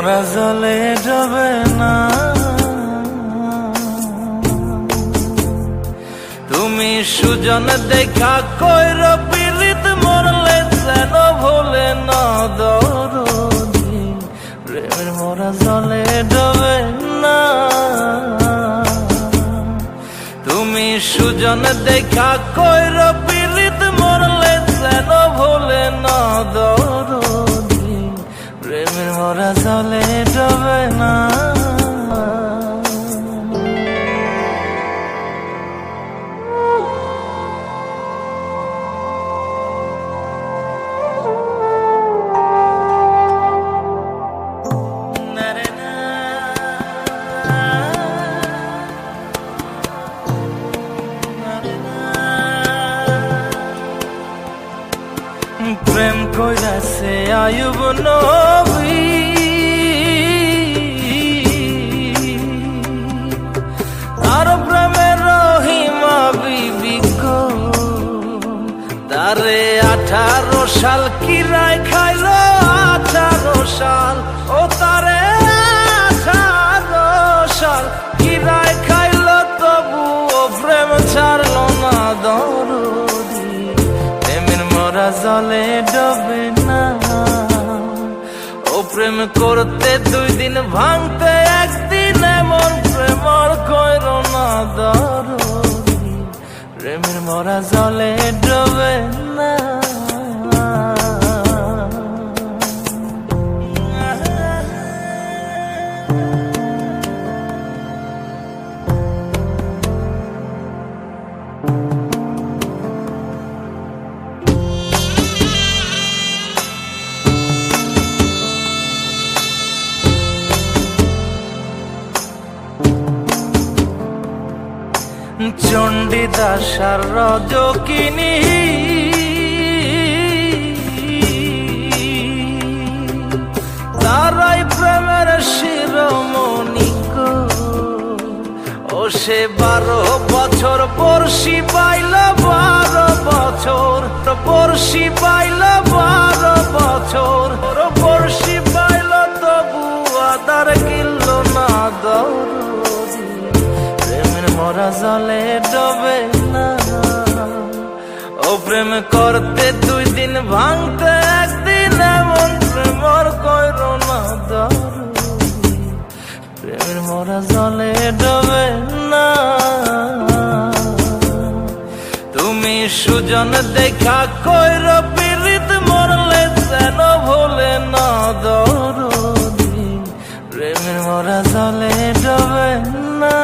মরা জলে ডবে না। তুমি সুজন দেখা কইর পীড়িত মরলে যেন ভোলে না দরদি, প্রেমের মরা জলে ডবে না। তুমি সুজন দেখা কইর পীড়িত মরলে যেন ভোলে না দরদি, প্রেমের মরা জলে ডবে না। প্রেম কইরাছে আয়ুব নবী, তার প্রেমের রহিমা বিবি গো, তারে 18 সাল কিরায় খাইল 18 সাল, ও তারে 18 সাল কিরায় খাইল, তবু ও প্রেম ছাড়ল না দরদি, প্রেমের মরা জলে ডবে না। ও প্রেম করতে 2 দিন ভাঙতে 1 দিন, এমন প্রেমর কইর না দরদি, প্রেমের মরা জলে ডবে না। চণ্ডীদাস আর রজকিনী, তারাই প্রেমের শিরোমণি গো, ও সে 12 বছর বর্ষি পাইল 12 বছর, বর্ষি পাইল 12 বছর, বর্ষি পাইল তবু আদার কিল্ল না দরদি, প্রেমের মরা জলে ডবে না। ও প্রেম করতে 2 দিন ভাঙতে 1 দিন, এমন প্রেমর কইর না দরদি, প্রেমের মরা জলে ডবে না। তুমি সুজন দেখা কইর পীড়িত মরলে যেন ভোলে না দরদি, প্রেমের মরা জলে ডবে না।